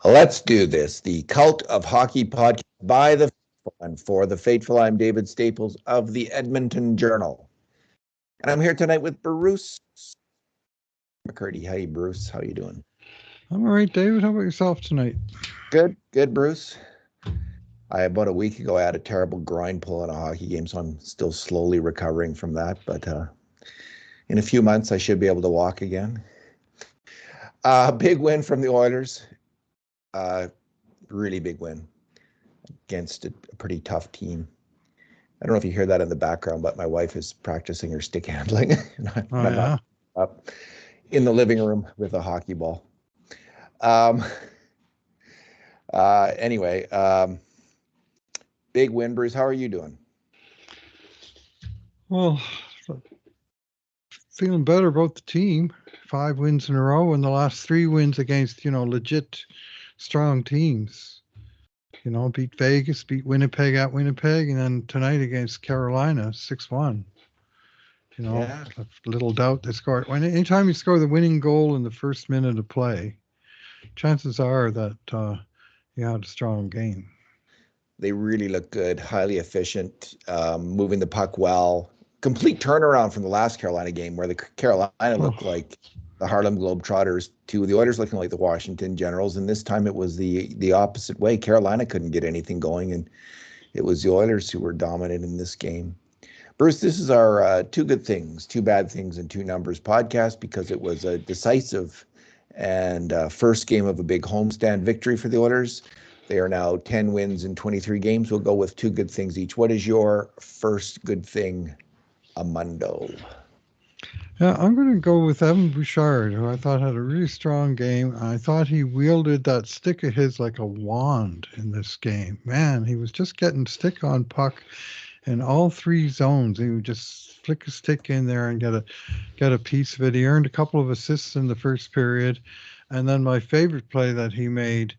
Let's do this. The Cult of Hockey podcast by the faithful and for the faithful. I'm David Staples of the Edmonton Journal. And I'm here tonight with Bruce McCurdy. Hey, Bruce. How you doing? I'm all right, David. How about yourself tonight? Good, Bruce. About a week ago, I had a terrible groin pull in a hockey game, so I'm still slowly recovering from that. But in a few months, I should be able to walk again. Big win from the Oilers. Really big win against a pretty tough team. I don't know if you hear that in the background, but my wife is practicing her stick handling, and Oh, I'm not yeah. up in the living room with a hockey ball. Um, anyway, big win, Bruce. How are you doing? Well, feeling better about the team. 5 wins in a row, and the last 3 wins against, legit strong teams. Beat Vegas, beat Winnipeg at Winnipeg, and then tonight against Carolina, 6-1. Yeah, Little doubt they scored. Anytime you score the winning goal in the first minute of play, chances are that you had a strong game. they really look good, highly efficient, moving the puck well. Complete turnaround from the last Carolina game where the Carolina Oh, looked like the Harlem Globetrotters to the Oilers looking like the Washington Generals. And this time it was the opposite way. Carolina couldn't get anything going, and it was the Oilers who were dominant in this game. Bruce, this is our two good things, two bad things, and two numbers podcast because it was a decisive and first game of a big homestand victory for the Oilers. They are now 10 wins in 23 games. We'll go with two good things each. What is your first good thing, Amundo? yeah, I'm going to go with Evan Bouchard, who I thought had a really strong game. I thought he wielded that stick of his like a wand in this game. Man, he was just getting stick on puck in all three zones. He would just flick a stick in there and get a piece of it. He earned a couple of assists in the first period, and then my favorite play that he made,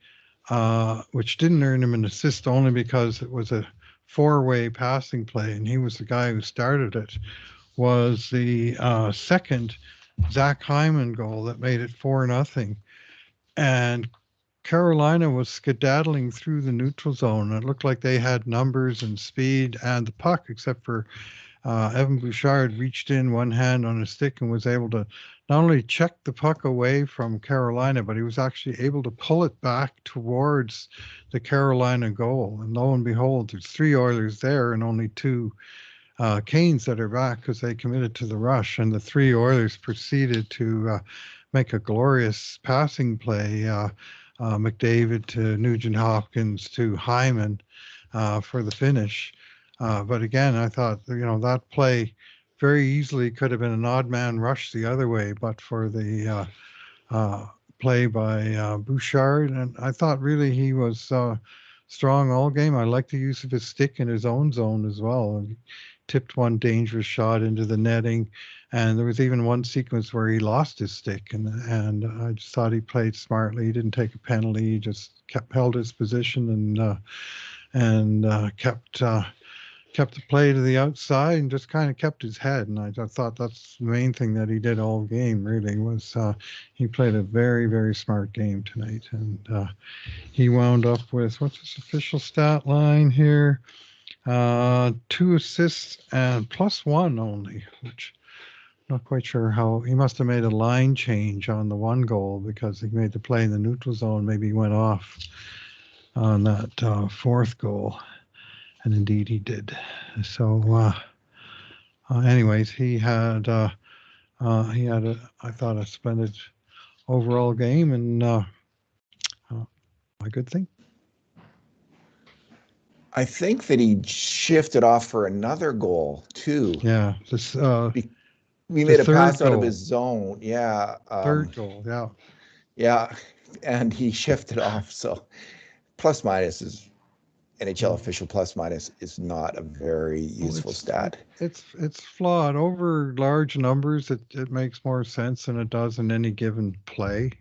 which didn't earn him an assist only because it was a four-way passing play, and he was the guy who started it, was the second Zach Hyman goal that made it 4-0. And Carolina was skedaddling through the neutral zone. It looked like they had numbers and speed and the puck, except for Evan Bouchard reached in one hand on a stick and was able to not only check the puck away from Carolina, but he was actually able to pull it back towards the Carolina goal. And lo and behold, there's three Oilers there and only two Canes that are back because they committed to the rush, and the three Oilers proceeded to make a glorious passing play. McDavid to Nugent Hopkins to Hyman for the finish. But again, I thought that play very easily could have been an odd man rush the other way, but for the play by Bouchard, and I thought really he was strong all game. I like the use of his stick in his own zone as well. He tipped one dangerous shot into the netting, and there was even one sequence where he lost his stick, and I just thought he played smartly. He didn't take a penalty. He just held his position and kept the play to the outside and just kind of kept his head. And I thought that's the main thing that he did all game. Really was he played a very very smart game tonight, and he wound up with what's his official stat line here? 2 assists and +1 only, which not quite sure how he must have made a line change on the one goal because he made the play in the neutral zone. Maybe he went off on that fourth goal, and indeed he did. So, anyways, he had a I thought a splendid overall game, and a good thing. I think that he shifted off for another goal, too. Yeah, We the made a third pass out of goal, his zone. Yeah. third goal. Yeah, Yeah. And he shifted off. So plus minus is NHL yeah. official plus minus is not a very Well, useful stat. it's flawed. Over large numbers, it makes more sense than it does in any given play.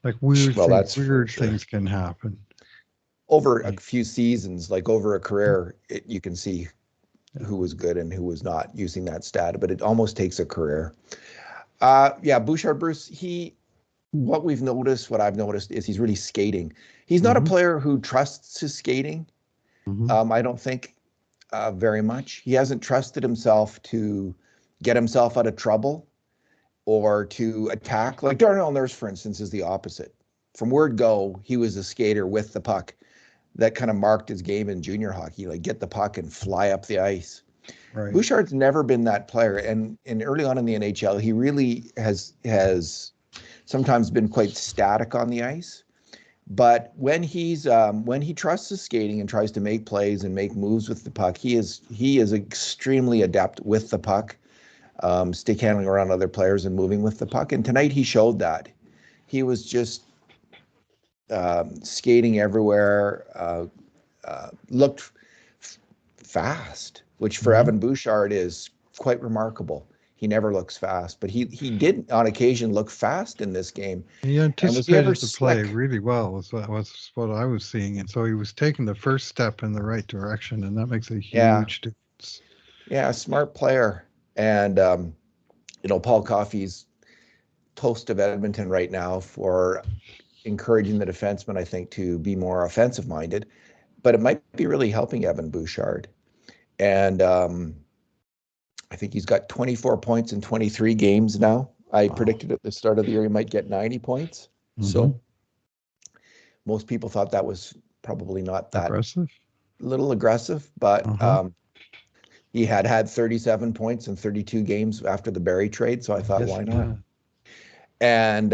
Like Well, that's for weird sure. things can happen. Over a Like, few seasons, like over a yeah, career, you can see yeah. who was good and who was not using that stat, but it almost takes a career. Yeah, Bouchard Bruce, he what I've noticed is he's really skating. He's not a Mm-hmm. player who trusts his skating. Mm-hmm. I don't think very much. He hasn't trusted himself to get himself out of trouble or to attack. Like Darnell Nurse, for instance, is the opposite. From word go, he was a skater with the puck. That kind of marked his game in junior hockey, like get the puck and fly up the ice. Right. Bouchard's never been that player, and early on in the NHL, he really has sometimes been quite static on the ice. But when he trusts his skating and tries to make plays and make moves with the puck, he is extremely adept with the puck, stick handling around other players and moving with the puck. And tonight he showed that. He was just skating everywhere, looked fast, which for Mm-hmm. Evan Bouchard is quite remarkable. He never looks fast, but he did on occasion look fast in this game. He And was he ever anticipated the play slick? really well, was what I was seeing. And so he was taking the first step in the right direction, and that makes a Yeah, huge difference. yeah, smart player. And Paul Coffey's toast of Edmonton right now for encouraging the defenseman, I think, to be more offensive minded. But it might be really helping Evan Bouchard. And I think he's got 24 points in 23 games now. I Wow. predicted at the start of the year he might get 90 points. Mm-hmm. So most people thought that was probably not that Aggressive. little aggressive, but Uh-huh. he had 37 points in 32 games after the Barry trade. So I thought, Yes, why he not? had. And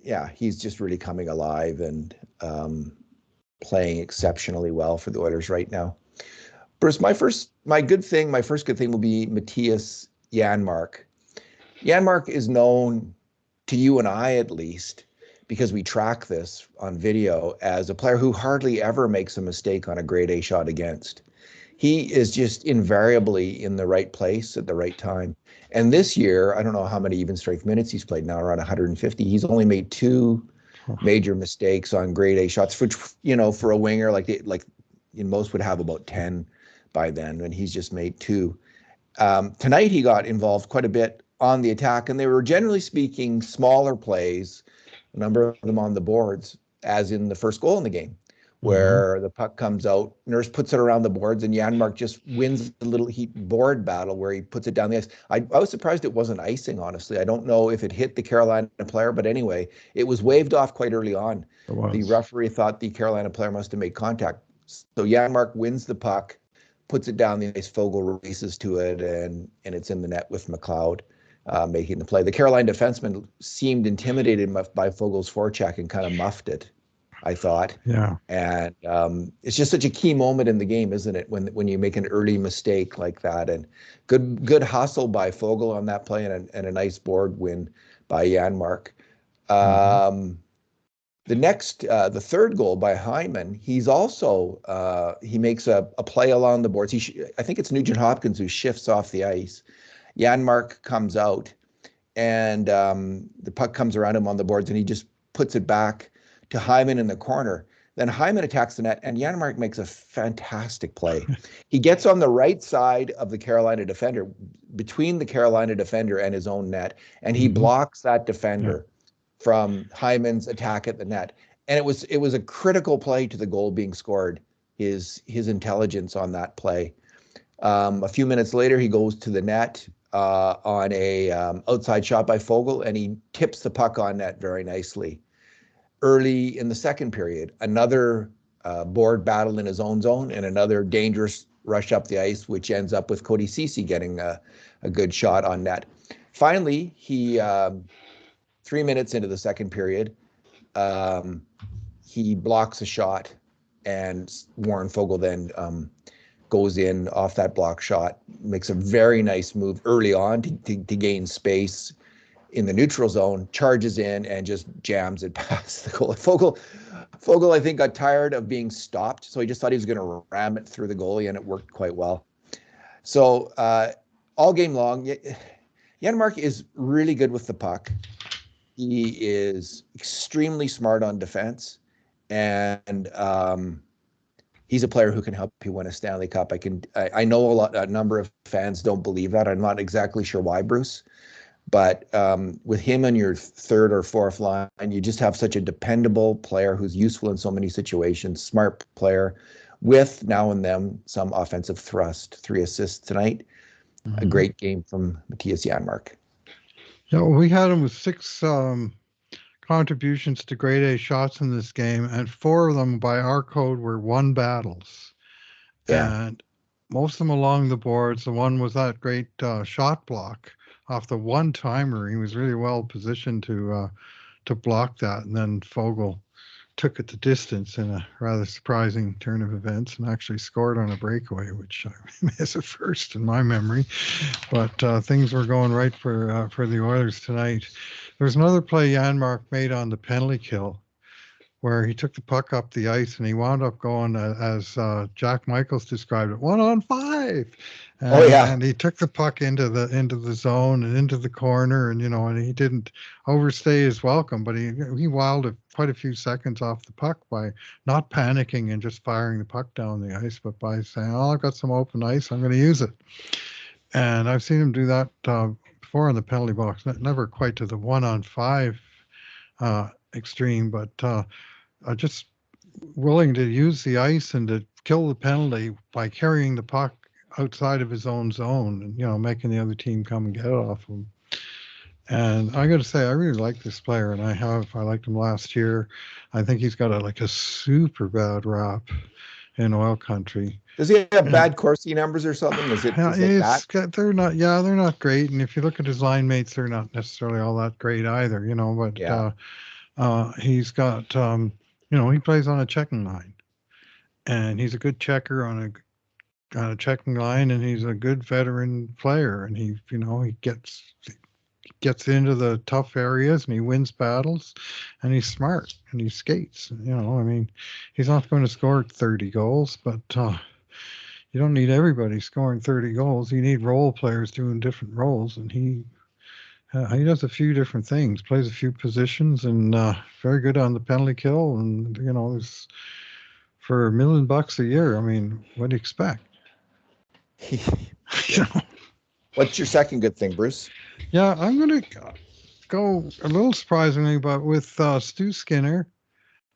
yeah, he's just really coming alive and playing exceptionally well for the Oilers right now. Bruce, my first good thing will be Mathias Janmark. Janmark is known to you and I at least, because we track this on video, as a player who hardly ever makes a mistake on a grade A shot against. He is just invariably in the right place at the right time. And this year, I don't know how many even strength minutes he's played now, around 150. He's only made two major mistakes on grade A shots, which, for a winger, like most would have about 10 by then, and he's just made two. Tonight he got involved quite a bit on the attack, and they were generally speaking smaller plays, a number of them on the boards, as in the first goal in the game, Mm-hmm. where the puck comes out, Nurse puts it around the boards, and Janmark just wins the little heat board battle where he puts it down the ice. I was surprised it wasn't icing, honestly. I don't know if it hit the Carolina player, but anyway, it was waved off quite early on. It The was. referee thought the Carolina player must have made contact. So Janmark wins the puck, puts it down the ice. Fogel releases to it, and it's in the net with McLeod making the play. The Carolina defenseman seemed intimidated by Fogel's forecheck and kind of muffed it, I thought. Yeah. And it's just such a key moment in the game, isn't it? When you make an early mistake like that, and good hustle by Fogel on that play, and a nice board win by Janmark. Mm-hmm. The third goal by Hyman, he's also he makes a play along the boards. I think it's Nugent Hopkins who shifts off the ice. Janmark comes out, and the puck comes around him on the boards, and he just puts it back to Hyman in the corner. Then Hyman attacks the net, and Janmark makes a fantastic play. He gets on the right side of the Carolina defender, between the Carolina defender and his own net, and he Mm-hmm. blocks that Yeah. defender from Hyman's attack at the net. And it was a critical play to the goal being scored. His intelligence on that play. A few minutes later, he goes to the net on a outside shot by Fogel, and he tips the puck on net very nicely. Early in the second period, another board battle in his own zone, and another dangerous rush up the ice, which ends up with Cody Ceci getting a good shot on net. Finally, 3 minutes into the second period, um, he blocks a shot, and Warren Fogel then goes in off that block shot, makes a very nice move early on to gain space in the neutral zone, charges in and just jams it past the goal. Fogel, I think, got tired of being stopped, so he just thought he was going to ram it through the goalie, and it worked quite well. So all game long, Janmark is really good with the puck. He is extremely smart on defense, and he's a player who can help you win a Stanley Cup. I know a number of fans don't believe that. I'm not exactly sure why, Bruce, But with him on your third or fourth line, you just have such a dependable player who's useful in so many situations, smart player, with now and then some offensive thrust. 3 assists tonight. A great game from Mathias Janmark. Yeah, well, we had him with 6 contributions to grade A shots in this game, and 4 of them by our code were won battles. Yeah. And most of them along the boards. The one was that great shot block off the one-timer. He was really well positioned to block that, and then Fogle took it the distance in a rather surprising turn of events and actually scored on a breakaway, which is a first in my memory. But things were going right for the Oilers tonight. There was another play Janmark made on the penalty kill where he took the puck up the ice and he wound up going, as Jack Michaels described it, 1-on-5. And he took the puck into the zone and into the corner, and and he didn't overstay his welcome, but he wilded quite a few seconds off the puck by not panicking and just firing the puck down the ice, but by saying, "Oh, I've got some open ice, I'm going to use it." And I've seen him do that before in the penalty box, never quite to the 1-on-5 extreme, but just willing to use the ice and to kill the penalty by carrying the puck outside of his own zone and, making the other team come and get it off him. And I got to say, I really like this player, and I liked him last year. I think he's got a super bad rap in oil country. Does he have bad Corsi numbers or something? Is it that? They're not great. And if you look at his line mates, they're not necessarily all that great either, but he's got, he plays on a checking line, and he's a good checker on a checking line, and he's a good veteran player, and he gets into the tough areas and he wins battles, and he's smart and he skates. He's not going to score 30 goals, but you don't need everybody scoring 30 goals. You need role players doing different roles, and he does a few different things, plays a few positions, and very good on the penalty kill. And there's for $1 million a year. What do you expect? What's your second good thing, Bruce? Yeah, I'm going to go a little surprisingly, but with Stu Skinner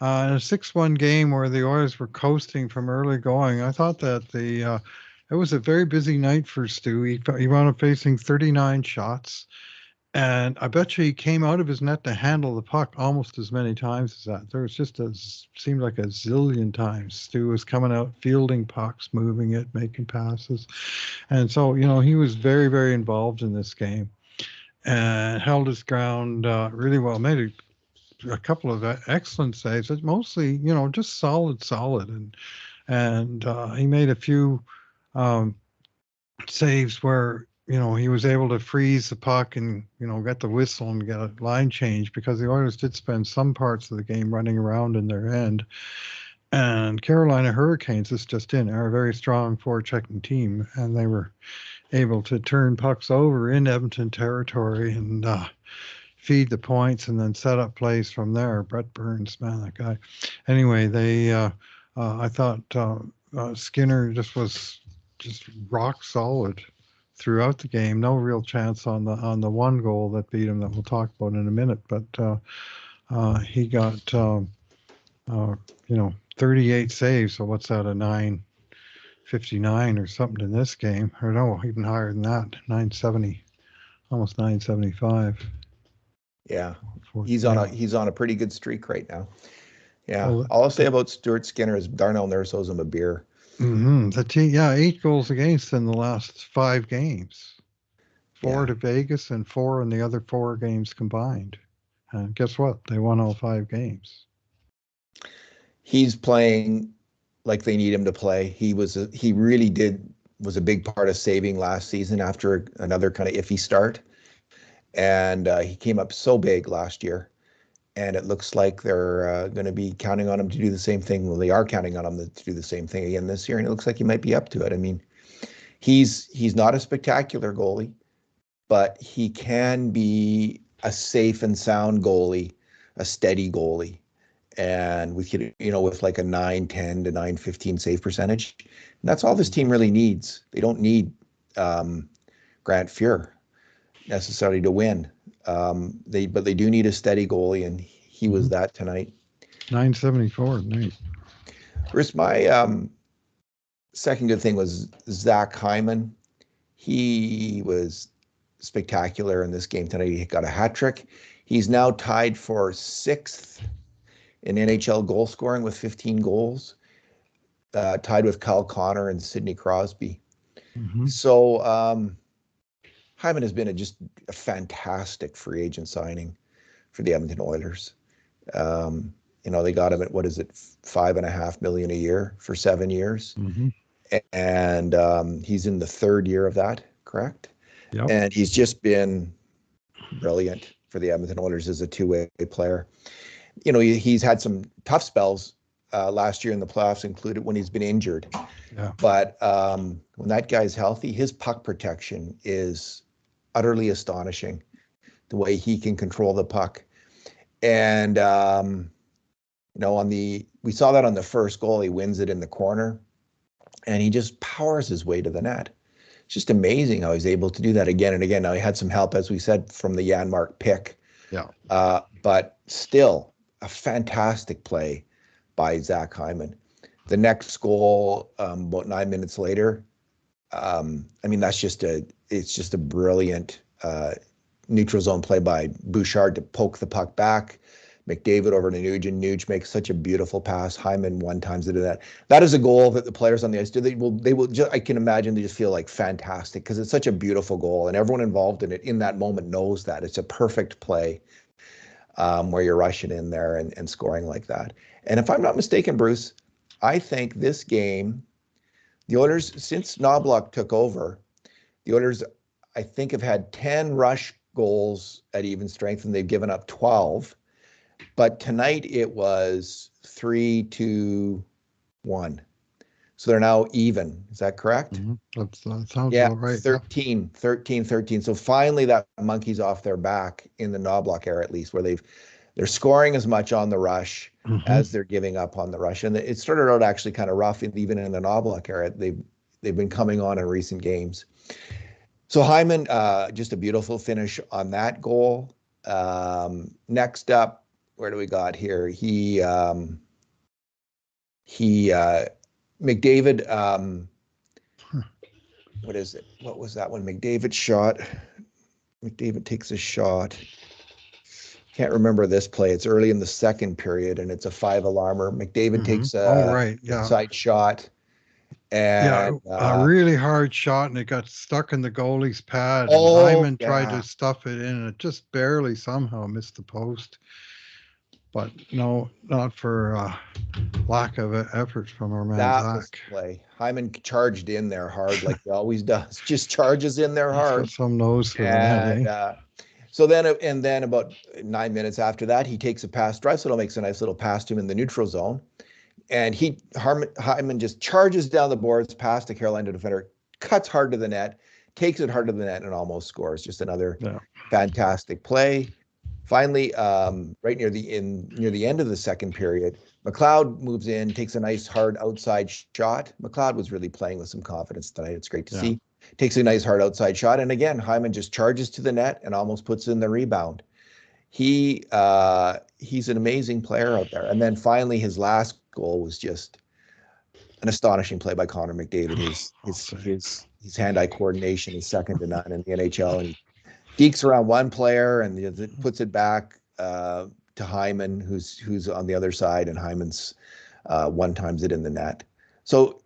in a 6-1 game where the Oilers were coasting from early going. I thought that it was a very busy night for Stu. He wound up facing 39 shots. And I bet you he came out of his net to handle the puck almost as many times as that. There was seemed like a zillion times Stu was coming out, fielding pucks, moving it, making passes. And so, he was very, very involved in this game and held his ground really well. Made a couple of excellent saves. It's mostly, just solid. And he made a few saves where, he was able to freeze the puck and, get the whistle and get a line change, because the Oilers did spend some parts of the game running around in their end. And Carolina Hurricanes, this just in, are a very strong forechecking team, and they were able to turn pucks over in Edmonton territory and feed the points and then set up plays from there. Brett Burns, man, that guy. Anyway, I thought Skinner was rock solid throughout the game. No real chance on the one goal that beat him that we'll talk about in a minute. But he got 38 saves. So what's that, a 959 or something in this game? Or no, even higher than that, 970, almost 975. Yeah, he's on a pretty good streak right now. Yeah, all I'll say about Stuart Skinner is Darnell Nurse owes him a beer. The team, 8 goals against in the last 5 games, 4 to Vegas and 4 in the other 4 games combined. And guess what? They won all 5 games. He's playing like they need him to play. He was a big part of saving last season after another kind of iffy start, and he came up so big last year. And it looks like they're going to be counting on him to do the same thing. Well, they are counting on him to do the same thing again this year, and it looks like he might be up to it. He's not a spectacular goalie, but he can be a safe and sound goalie, a steady goalie, and with like a 910 to 915 save percentage. And that's all this team really needs. They don't need Grant Fuhr. necessarily to win. But they do need a steady goalie, and he was that tonight. 974 night. Chris, my second good thing was Zach Hyman. He was spectacular in this game tonight. He got a hat trick. He's now tied for 6th in NHL goal scoring with 15 goals, tied with Kyle Connor and Sidney Crosby. So Hyman has been just a fantastic free agent signing for the Edmonton Oilers. They got him at, what is it, $5.5 million a year for 7 years. And he's in the 3rd year of that, correct? Yep. And he's just been brilliant for the Edmonton Oilers as a two-way player. He's had some tough spells last year in the playoffs, included when he's been injured. Yeah. But when that guy's healthy, his puck protection is utterly astonishing, the way he can control the puck. And, we saw that on the first goal. He wins it in the corner, and he just powers his way to the net. It's just amazing how he's able to do that again and again. Now, he had some help, as we said, from the Janmark pick. Yeah. But still, a fantastic play by Zach Hyman. The next goal, about 9 minutes later, it's just a brilliant neutral zone play by Bouchard to poke the puck back. McDavid over to Nuge, and Nuge makes such a beautiful pass. Hyman one times into that. That is a goal that the players on the ice do. They will just, I can imagine they just feel like fantastic, because it's such a beautiful goal, and everyone involved in it in that moment knows that it's a perfect play where you're rushing in there and scoring like that. And if I'm not mistaken, Bruce, I think this game, the Oilers, since Knobloch took over, the Oilers, I think, have had 10 rush goals at even strength, and they've given up 12. But tonight it was 3-2-1. So they're now even. Is that correct? That sounds about right. 13. So finally that monkey's off their back in the Knobloch era, at least, where they're scoring as much on the rush as they're giving up on the rush. And it started out actually kind of rough, even in the Knobloch era. They've been coming on in recent games. So Hyman, just a beautiful finish on that goal. Next up, where do we got here? McDavid, what is it? What was that one? McDavid shot. McDavid takes a shot. Can't remember this play. It's early in the second period, and it's a 5-alarmer. McDavid takes a side shot. And a really hard shot, and it got stuck in the goalie's pad. And Hyman tried to stuff it in, and it just barely somehow missed the post. But no, not for lack of effort from our man that Zach. Was the play. Hyman charged in there hard, like he always does. Just charges in there hard. That's what some knows for the net. So then about 9 minutes after that, he takes a pass. Dryscaitl makes a nice little pass to him in the neutral zone. And Hyman just charges down the boards past the Carolina defender, cuts hard to the net, takes it hard to the net, and almost scores. Just another fantastic play. Finally, right near the end of the second period, McLeod moves in, takes a nice hard outside shot. McLeod was really playing with some confidence tonight. It's great to see. Takes a nice hard outside shot, and again, Hyman just charges to the net and almost puts in the rebound. He's an amazing player out there. And then finally, his last goal was just an astonishing play by Connor McDavid. His hand-eye coordination is second to none in the NHL, and he dekes around one player and puts it back to Hyman, who's on the other side, and Hyman's one times it in the net. So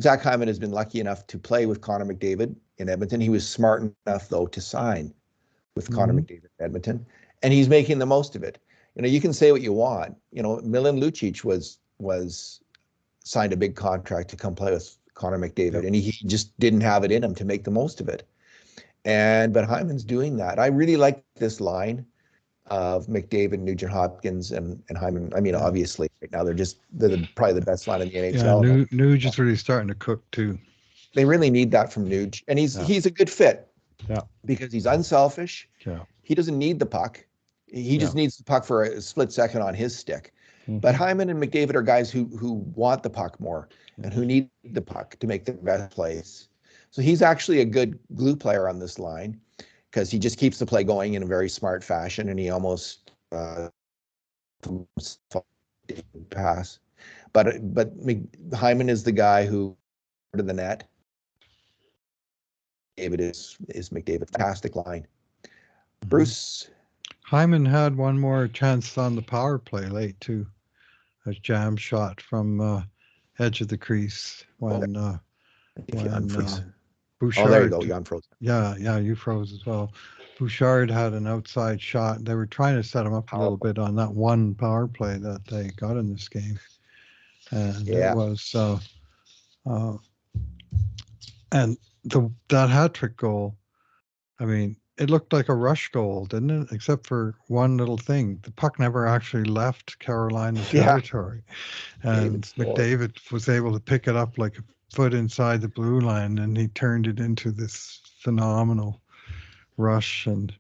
Zach Hyman has been lucky enough to play with Connor McDavid in Edmonton. He was smart enough, though, to sign with Connor McDavid in Edmonton, and he's making the most of it. You can say what you want. Milan Lucic was signed a big contract to come play with Connor McDavid, and he just didn't have it in him to make the most of it. But Hyman's doing that. I really like this line of McDavid, Nugent Hopkins, and Hyman. I mean, obviously, right now they're probably the best line in the NHL. Yeah, Nuge is really starting to cook too. They really need that from Nuge, and he's a good fit. Yeah, because he's unselfish. Yeah, he doesn't need the puck. He just needs the puck for a split second on his stick. But Hyman and McDavid are guys who want the puck more and who need the puck to make the best plays. So he's actually a good glue player on this line because he just keeps the play going in a very smart fashion, and he almost pass. But Hyman is the guy who to the net. David is McDavid. Fantastic line. Bruce. Hyman had one more chance on the power play late too. A jam shot from edge of the crease when Bouchard. Oh, there you go. You unfroze. Yeah, you froze as well. Bouchard had an outside shot. They were trying to set him up a little bit on that one power play that they got in this game, and it was and that hat trick goal. I mean, it looked like a rush goal, didn't it? Except for one little thing. The puck never actually left Carolina territory. And McDavid was able to pick it up like a foot inside the blue line, and he turned it into this phenomenal rush and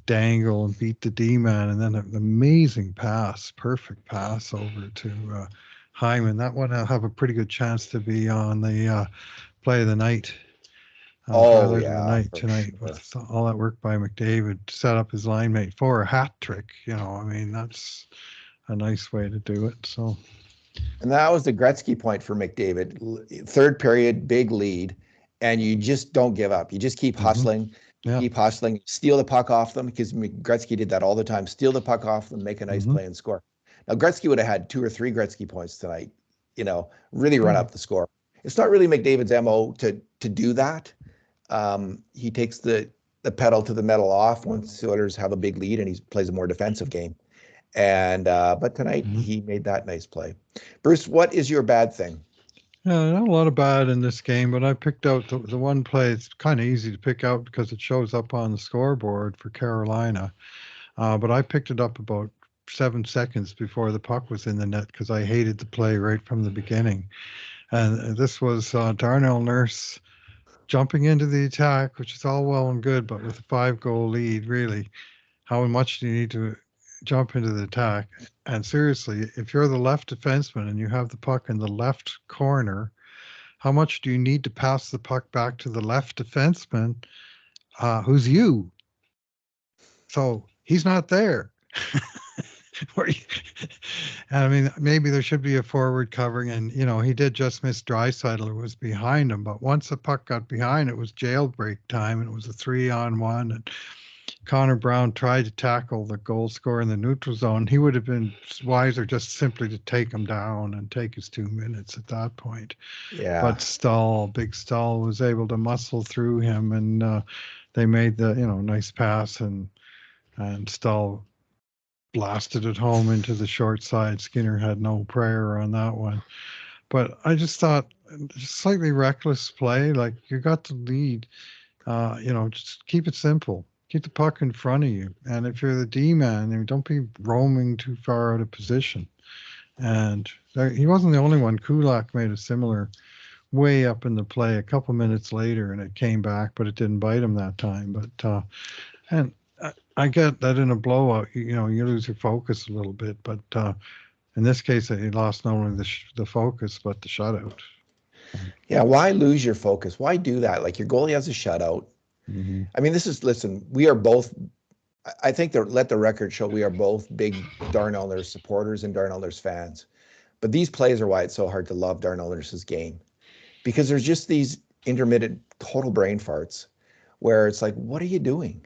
dangle and beat the D-man, and then an amazing pass, perfect pass over to Hyman. That one will have a pretty good chance to be on the play of the night. Tonight sure. With all that work by McDavid to set up his line mate for a hat trick. I mean, that's a nice way to do it. So, and that was the Gretzky point for McDavid. Third period, big lead, and you just don't give up. You just keep hustling, keep hustling, steal the puck off them, because Gretzky did that all the time. Steal the puck off them, make a nice play, and score. Now Gretzky would have had 2 or 3 Gretzky points tonight. Really run up the score. It's not really McDavid's MO to do that. He takes the pedal to the metal off once the Oilers have a big lead, and he plays a more defensive game. And but tonight he made that nice play. Bruce, what is your bad thing? Not a lot of bad in this game, but I picked out the one play. It's kind of easy to pick out because it shows up on the scoreboard for Carolina. But I picked it up about 7 seconds before the puck was in the net because I hated the play right from the beginning. And this was Darnell Nurse jumping into the attack, which is all well and good, but with a 5-goal lead, really, how much do you need to jump into the attack? And seriously, if you're the left defenseman and you have the puck in the left corner, how much do you need to pass the puck back to the left defenseman, who's you? So he's not there. I mean, maybe there should be a forward covering, and he did just miss Dryscaitl, who was behind him. But once the puck got behind, it was jailbreak time, and it was a 3-on-1. And Connor Brown tried to tackle the goal scorer in the neutral zone. He would have been wiser just simply to take him down and take his 2 minutes at that point. Yeah. But Big Stahl was able to muscle through him, and they made the nice pass, and Stahl blasted it home into the short side. Skinner had no prayer on that one. But I just thought, slightly reckless play. Like, you got the lead, just keep it simple. Keep the puck in front of you. And if you're the D-man, don't be roaming too far out of position. And he wasn't the only one. Kulak made a similar way up in the play a couple minutes later, and it came back, but it didn't bite him that time. But I get that in a blowout, you lose your focus a little bit, but in this case, he lost not only the focus, but the shutout. Yeah, why lose your focus? Why do that? Like, your goalie has a shutout. I mean, listen, we are both, I think let the record show we are both big Darnell Nurse supporters and Darnell Nurse fans. But these plays are why it's so hard to love Darnell Nurse's game. Because there's just these intermittent total brain farts where it's like, what are you doing?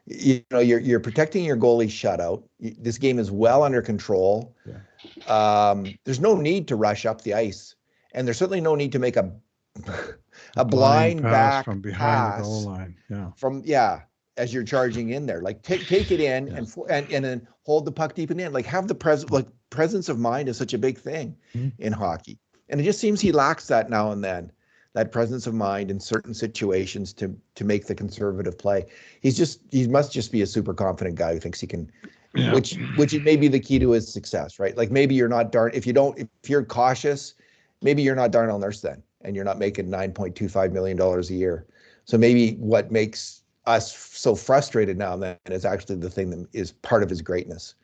You're protecting your goalie shutout. This game is well under control. Yeah. There's no need to rush up the ice, and there's certainly no need to make a blind back from behind the goal line. Yeah, as you're charging in there, like take it in and then hold the puck deep in. Like, have the presence of mind is such a big thing in hockey, and it just seems he lacks that now and then. That presence of mind in certain situations to make the conservative play. He must just be a super confident guy who thinks he can, which may be the key to his success, right? Like, maybe you're not if you're cautious, maybe you're not Darnell Nurse then, and you're not making $9.25 million a year. So maybe what makes us so frustrated now and then is actually the thing that is part of his greatness,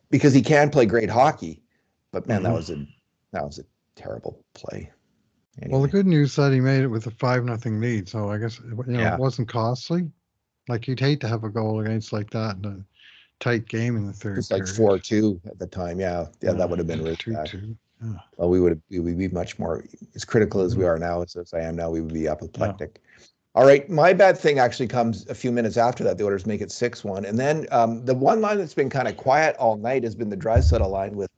because he can play great hockey, but man, that was a terrible play. Well, the Anyway, good news that he made it with a 5-0 lead, so I guess it yeah, wasn't costly. Like you'd hate to have a goal against like that in a tight game in the it was third like period. 4-2 at the time. Yeah, yeah, that would have been really bad. 2-2. Yeah, Well, we would be much more as critical as we hmm are now, as I am now. We would be yeah. apoplectic. All right, my bad thing actually comes a few minutes after that. The Oilers make it 6-1, and then the one line that's been kind of quiet all night has been the Drysdale line with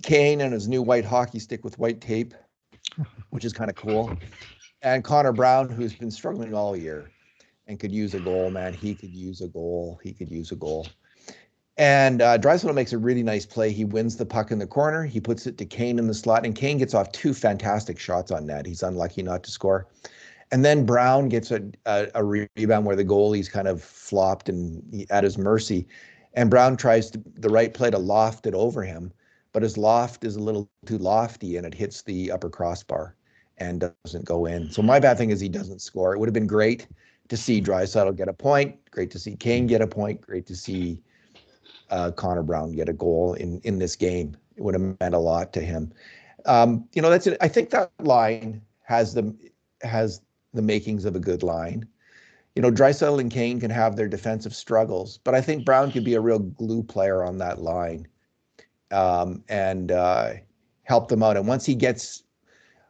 Kane and his new white hockey stick with white tape, which is kind of cool, and Connor Brown, who's been struggling all year and could use a goal. Man, he could use a goal. He could use a goal. And Drysdale makes a really nice play. He wins the puck in the corner. He puts it to Kane in the slot, and Kane gets off two fantastic shots on net. He's unlucky not to score. And then Brown gets a rebound where the goalie's kind of flopped and at his mercy. And Brown tries the right play to loft it over him, but his loft is a little too lofty and it hits the upper crossbar and doesn't go in. So my bad thing is he doesn't score. It would have been great to see Drysdale get a point, great to see Kane get a point, great to see Connor Brown get a goal in this game. It would have meant a lot to him. That's it. I think that line has the makings of a good line. Drysdale and Kane can have their defensive struggles, but I think Brown could be a real glue player on that line and help them out. And once he gets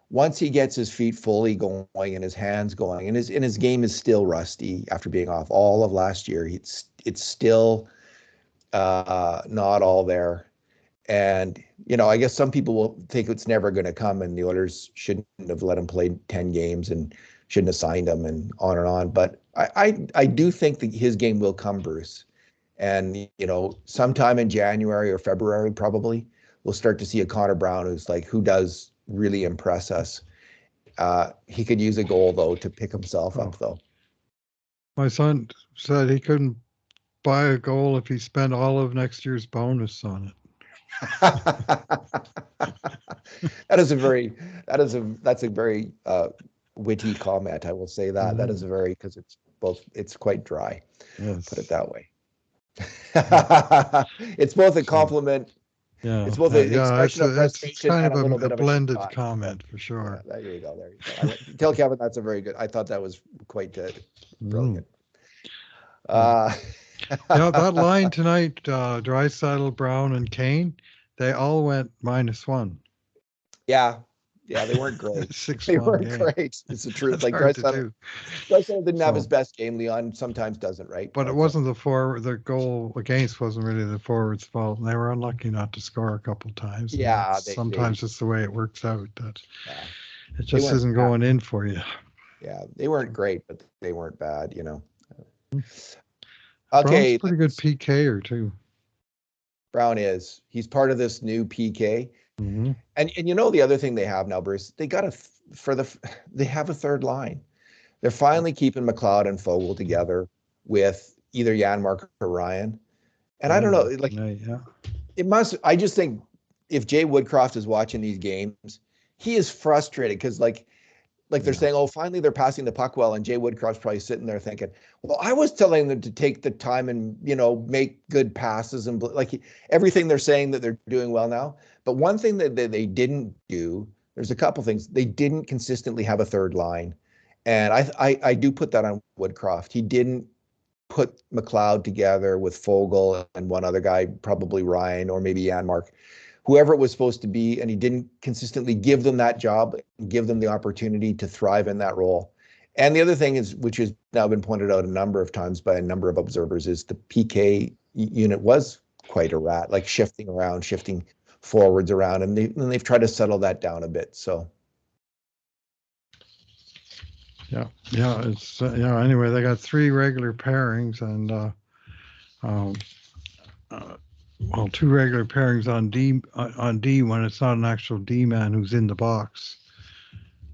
his feet fully going and his hands going, and his game is still rusty after being off all of last year. It's still not all there. And, I guess some people will think it's never going to come and the Oilers shouldn't have let him play 10 games and shouldn't have signed him and on and on. But I do think that his game will come, Bruce. And, sometime in January or February, probably, we'll start to see a Connor Brown who does really impress us. He could use a goal, though, to pick himself Oh, up, though. my son said he couldn't buy a goal if he spent all of next year's bonus on it. That's a very witty comment. I will say that. That is a very, because it's quite dry, put it Yes. that way. Yeah. It's both a So, compliment, yeah. it's both an Yeah. expression of It's frustration kind and of a little a bit of a blended shot. So, comment for yeah, sure. there you go. There you go. Tell Kevin that's a very good. I thought that was quite Mm. brilliant. Yeah. Uh, Yeah. That line tonight, Drysdale, Brown, and Kane, they all went -1. yeah, yeah, they weren't great. They 6-1 weren't game. great. It's the truth. That's Like hard to Drysdale do. didn't have his So, best game. Leon sometimes doesn't, right? but it But wasn't the goal against wasn't really the forwards' fault, and they were unlucky not to score a couple times. And yeah, that's sometimes just the way it works out. That yeah, it they just weren't isn't bad. going in for you. Yeah, they weren't So, great, but they weren't bad. Brown's Okay, pretty good PKer too. Brown is. He's part of this new PK. Hmm And the other thing they have now, Bruce, they have a third line. They're finally keeping McLeod and Fogle together with either Janmark or Ryan. And I don't know, Yeah, like yeah, I just think if Jay Woodcroft is watching these games, he is frustrated because like they're yeah. saying, oh, finally they're passing the puck well, and Jay Woodcroft's probably sitting there thinking, well, I was telling them to take the time and make good passes and like everything they're saying that they're doing well now. But one thing that they didn't do, there's a couple things they didn't consistently have a third line, and I do put that on Woodcroft. He didn't put McLeod together with Fogle and one other guy, probably Ryan or maybe Janmark, whoever it was supposed to be, and he didn't consistently give them that job, give them the opportunity to thrive in that role. And the other thing is, which has now been pointed out a number of times by a number of observers, is the PK unit was quite a rat, like shifting around, shifting forwards around, and they've tried to settle that down a bit. So yeah. It's Anyway, they got 3 regular pairings and um, well, 2 regular pairings on D when it's not an actual D man who's in the box.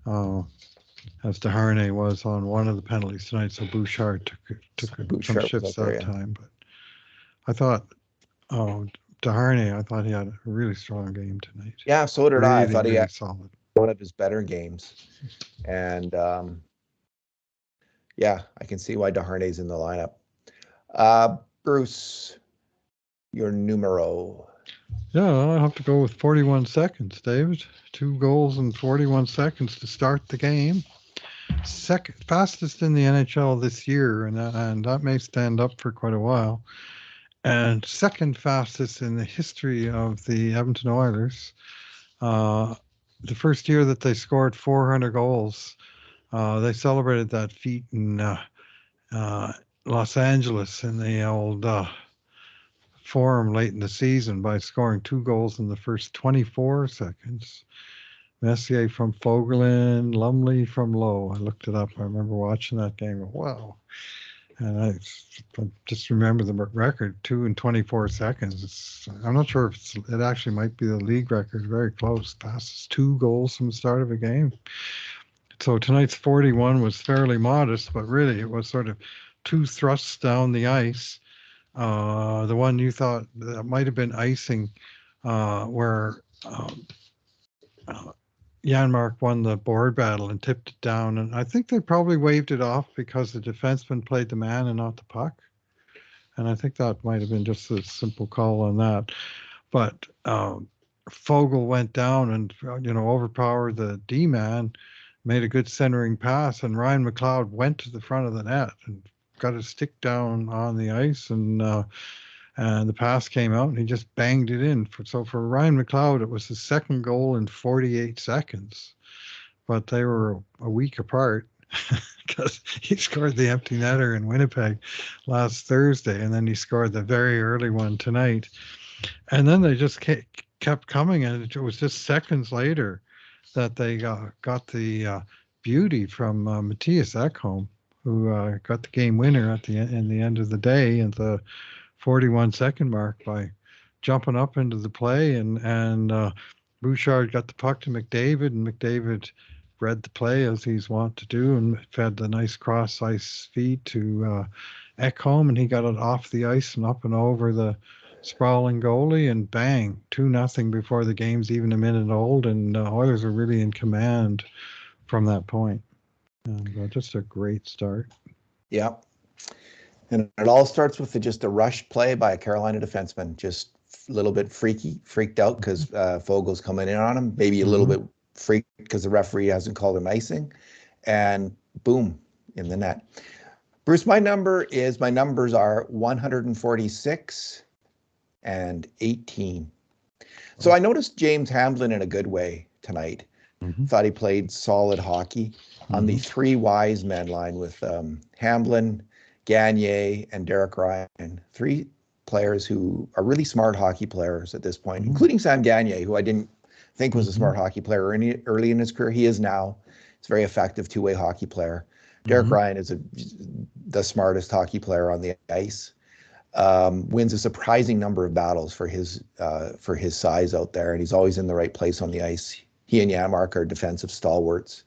As Desharnais was on one of the penalties tonight, so Bouchard took some Bouchard was shifts out there, that yeah. time. But I thought, Desharnais, I thought he had a really strong game tonight. Yeah, so did I. I Really, thought he really had solid. one of his better games. And yeah, I can see why Desharnais in the lineup. Bruce, your numero. Yeah, I'll have to go with 41 seconds, David. 2 goals in 41 seconds to start the game. Second fastest in the NHL this year, and that may stand up for quite a while. And second fastest in the history of the Edmonton Oilers. Uh, the first year that they scored 400 goals, they celebrated that feat in uh, Los Angeles in the old Forum late in the season by scoring 2 goals in the first 24 seconds. Messier from Fogelin, Lumley from Lowe. I looked it up. I remember watching that game. Wow. And I just remember the record, 2 in 24 seconds. I'm not sure if it actually might be the league record, very close. Fastest 2 goals from the start of a game. So tonight's 41 was fairly modest, but really it was sort of 2 thrusts down the ice. The one you thought that might have been icing, where Janmark won the board battle and tipped it down. And I think they probably waved it off because the defenseman played the man and not the puck. And I think that might have been just a simple call on that. But Fogel went down and, overpowered the D-man, made a good centering pass, and Ryan McLeod went to the front of the net and got his stick down on the ice, and the pass came out, and he just banged it in. So for Ryan McLeod, it was his second goal in 48 seconds, but they were a week apart because he scored the empty netter in Winnipeg last Thursday, and then he scored the very early one tonight. And then they just kept coming, and it was just seconds later that they got the beauty from Mathias Ekholm, who got the game winner in the end of the day at the 41-second mark by jumping up into the play, and Bouchard got the puck to McDavid, and McDavid read the play as he's wont to do and fed the nice cross ice feed to Ekholm, and he got it off the ice and up and over the sprawling goalie, and bang, 2-0 before the game's even a minute old, and Oilers are really in command from that point. And just a great start. Yeah. And it all starts with just a rush play by a Carolina defenseman, just a little bit freaked out because Fogel's coming in on him, maybe a little bit freaked because the referee hasn't called him icing, and boom, in the net. Bruce, my numbers are 146 and 18. So I noticed James Hamblin in a good way tonight. Thought he played solid hockey on the three wise men line with Hamblin, Gagner, and Derek Ryan. Three players who are really smart hockey players at this point, including Sam Gagner, who I didn't think was a smart hockey player early in his career. He is now. He's a very effective two-way hockey player. Derek Ryan is the smartest hockey player on the ice. Wins a surprising number of battles for his size out there, and he's always in the right place on the ice. He and Janmark are defensive stalwarts.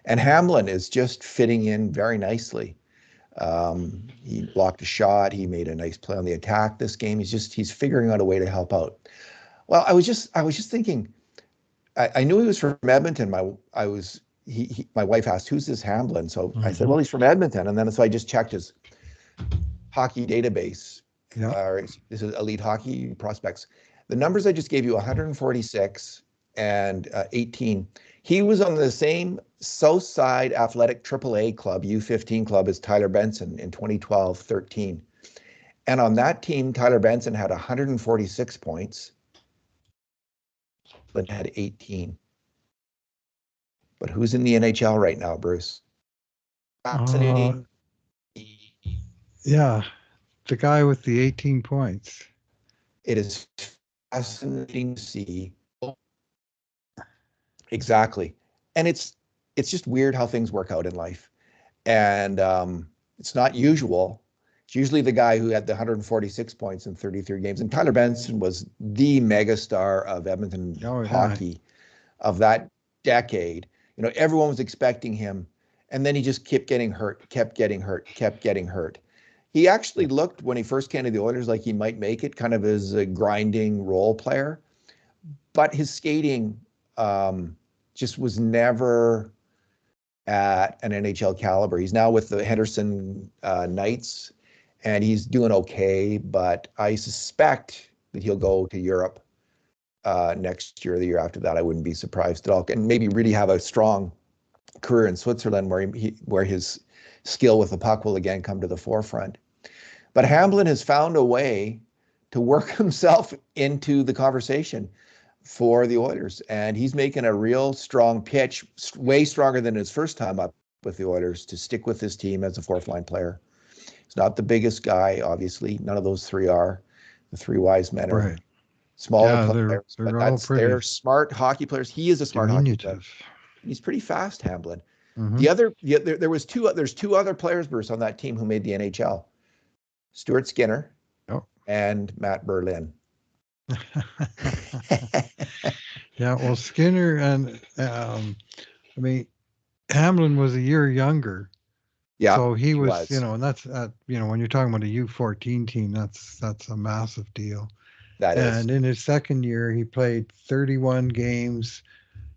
And Hamblin is just fitting in very nicely. He blocked a shot. He made a nice play on the attack this game. He's figuring out a way to help out. Well, I was just thinking, I knew he was from Edmonton. My wife asked, "Who's this Hamblin?" So I said, "Well, he's from Edmonton." And then so I just checked his hockey database. This is Elite Hockey Prospects. The numbers I just gave you, 146 and 18. He was on the same Southside Athletic AAA club, U15 club, as Tyler Benson in 2012-13. And on that team, Tyler Benson had 146 points, but had 18. But who's in the NHL right now, Bruce? Fascinating. Yeah, the guy with the 18 points. It is fascinating to see. Exactly. And it's just weird how things work out in life. And it's not usual. It's usually the guy who had the 146 points in 33 games. And Tyler Benson was the megastar of Edmonton hockey of that decade. You know, everyone was expecting him. And then he just kept getting hurt. He actually looked, when he first came to the Oilers, like he might make it, kind of as a grinding role player. But his skating just was never at an NHL caliber. He's now with the Henderson Knights, and he's doing okay, but I suspect that he'll go to Europe next year or the year after that. I wouldn't be surprised at all. And maybe really have a strong career in Switzerland where his skill with the puck will again come to the forefront. But Hamblin has found a way to work himself into the conversation for the Oilers. And he's making a real strong pitch, way stronger than his first time up with the Oilers, to stick with his team as a fourth line player. He's not the biggest guy, obviously. None of those three are. The three wise men are Right. smaller players, they're but they're smart hockey players. He is a smart hockey player. He's pretty fast, Hamblin. Mm-hmm. There's two other players, Bruce, on that team who made the NHL. Stuart Skinner and Matt Berlin. Yeah, well, Skinner and I mean, Hamblin was a year younger. Yeah, so he was, and that's when you're talking about a U14 team, that's a massive deal. That is. And in his second year, he played 31 games,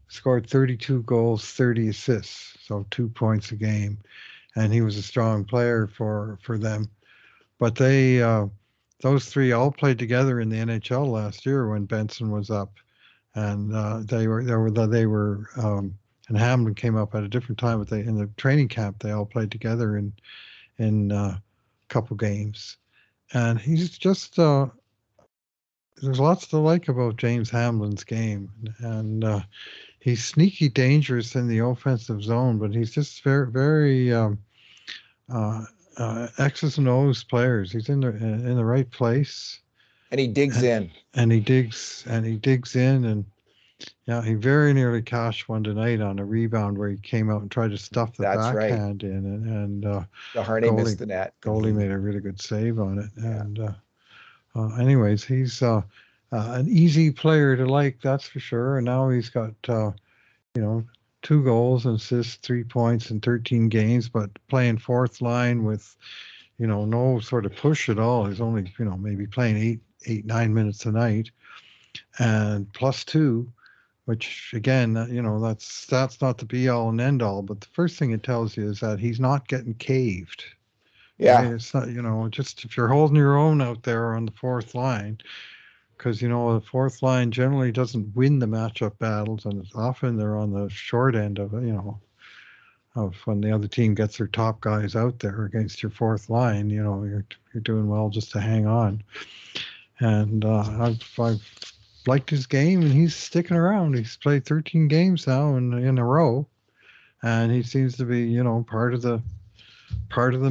scored 32 goals, 30 assists, so 2 points a game, and he was a strong player for them. But they those three all played together in the NHL last year when Benson was up, and they were and Hamblin came up at a different time, but in the training camp they all played together in a couple games, and he's just there's lots to like about James Hamblin's game, and he's sneaky dangerous in the offensive zone, but he's just very X's and O's players. He's in the right place, and he digs in, and he digs in, and yeah, he very nearly cashed one tonight on a rebound where he came out and tried to stuff the backhand in, and the Harney missed the net. Goalie made a really good save on it, and anyways, he's an easy player to like, that's for sure. And now he's got 2 goals and assists, 3 points in 13 games, but playing fourth line with no sort of push at all. He's only maybe playing 9 minutes a night, and +2. Which again, that's not the be all and end all, but the first thing it tells you is that he's not getting caved. Yeah, right? It's not, just if you're holding your own out there on the fourth line, because the fourth line generally doesn't win the matchup battles, and it's often they're on the short end of it. Of when the other team gets their top guys out there against your fourth line, you're doing well just to hang on. And I've liked his game, and he's sticking around. He's played 13 games now in a row, and he seems to be part of the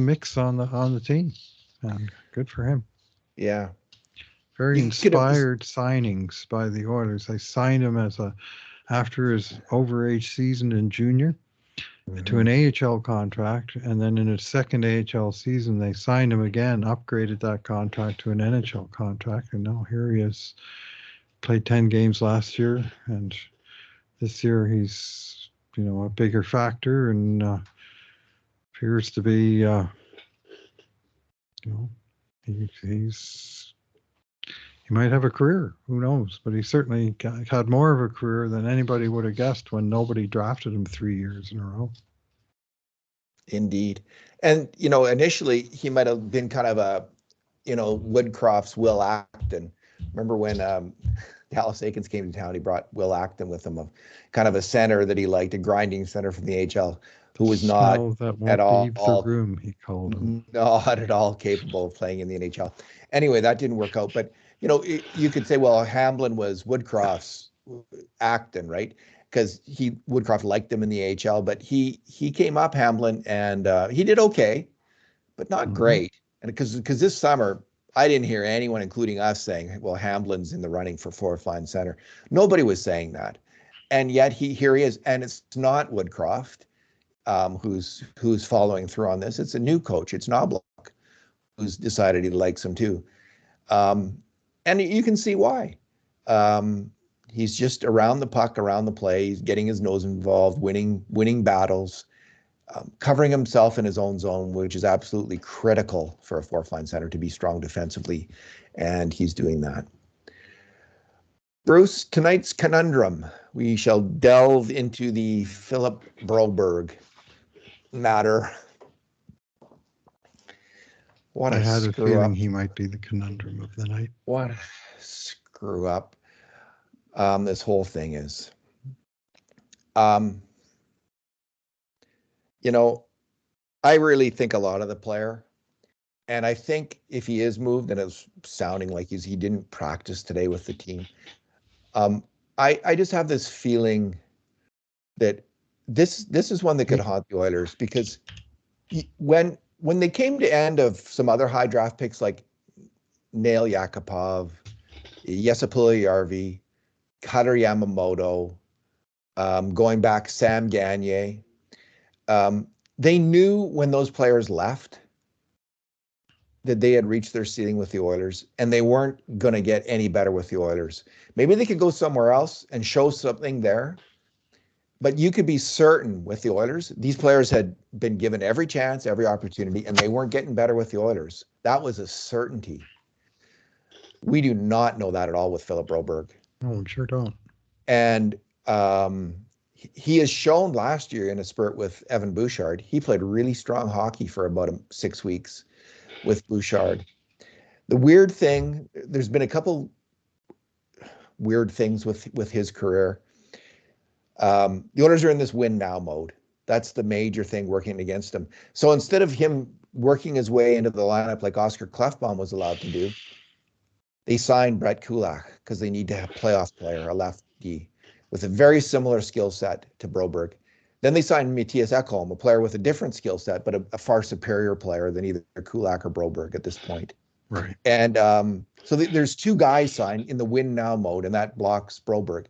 mix on the team, and good for him. Yeah, very inspired signings by the Oilers. They signed him after his overage season in junior to an AHL contract, and then in his second AHL season they signed him again, upgraded that contract to an NHL contract, and now here he is. Played 10 games last year, and this year he's a bigger factor, and appears to be he might have a career, who knows, but he certainly had more of a career than anybody would have guessed when nobody drafted him 3 years in a row. Indeed. And initially he might have been kind of a Woodcroft's Will Acton. Remember when Dallas Eakins came to town, he brought Will Acton with him, kind of a center that he liked, a grinding center from the AHL, who was not at all room, he called him. Not at all capable of playing in the NHL. Anyway, that didn't work out. But you could say, well, Hamblin was Woodcroft's Acton, right? Because Woodcroft liked him in the AHL, but he came up, Hamblin, and he did okay, but not great. And because this summer, I didn't hear anyone, including us, saying, well, Hamblin's in the running for fourth line center. Nobody was saying that. And yet here he is. And it's not Woodcroft who's following through on this. It's a new coach. It's Knobloch who's decided he likes him too. And you can see why. He's just around the puck, around the play. He's getting his nose involved, winning battles, covering himself in his own zone, which is absolutely critical for a fourth line center to be strong defensively. And he's doing that. Bruce, tonight's conundrum. We shall delve into the Philip Broberg matter. I had a feeling he might be the conundrum of the night. What a screw up. This whole thing is. Um, you know, I really think a lot of the player, and I think if he is moved, and it's sounding like he didn't practice today with the team. Um, I just have this feeling that this is one that could haunt the Oilers because when they came to end of some other high draft picks like Nail Yakupov, Yesapula Yarvi, Cutter Yamamoto, going back Sam Gagner, they knew when those players left that they had reached their ceiling with the Oilers and they weren't going to get any better with the Oilers. Maybe they could go somewhere else and show something there. But you could be certain with the Oilers, these players had been given every chance, every opportunity, and they weren't getting better with the Oilers. That was a certainty. We do not know that at all with Philip Broberg. No, we sure don't. And he has shown last year in a spurt with Evan Bouchard. He played really strong hockey for about 6 weeks with Bouchard. The weird thing, there's been a couple weird things with his career. The Oilers are in this win now mode. That's the major thing working against him. So instead of him working his way into the lineup like Oscar Klefbom was allowed to do, they signed Brett Kulak because they need to have a playoff player, a lefty, with a very similar skill set to Broberg. Then they signed Mathias Ekholm, a player with a different skill set, but a far superior player than either Kulak or Broberg at this point. Right. And so there's two guys signed in the win now mode, and that blocks Broberg.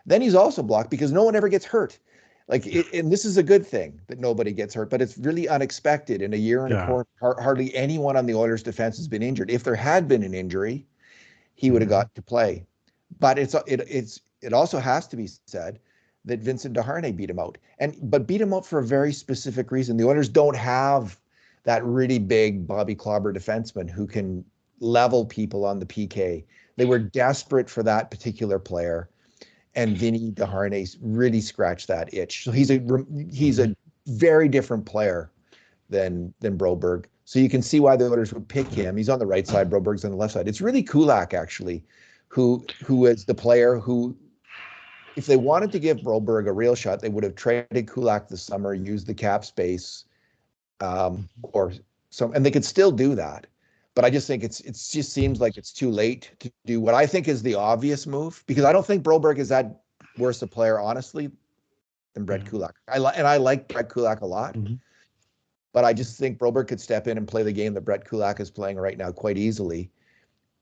Then he's also blocked because no one ever gets hurt. And this is a good thing that nobody gets hurt, but it's really unexpected. In a year and a quarter, hardly anyone on the Oilers' defense has been injured. If there had been an injury, he would have got to play. But it also has to be said that Vincent Desharnais beat him out, but beat him out for a very specific reason. The Oilers don't have that really big Bobby Clobber defenseman who can level people on the PK. They were desperate for that particular player. And Vinny Desharnais really scratched that itch. So he's a very different player than Broberg. So you can see why the Oilers would pick him. He's on the right side, Broberg's on the left side. It's really Kulak actually, who is the player who, if they wanted to give Broberg a real shot, they would have traded Kulak this summer, used the cap space, and they could still do that. But I just think it just seems like it's too late to do what I think is the obvious move, because I don't think Broberg is that worse a player, honestly, than Brett Kulak. I like Brett Kulak a lot, but I just think Broberg could step in and play the game that Brett Kulak is playing right now quite easily,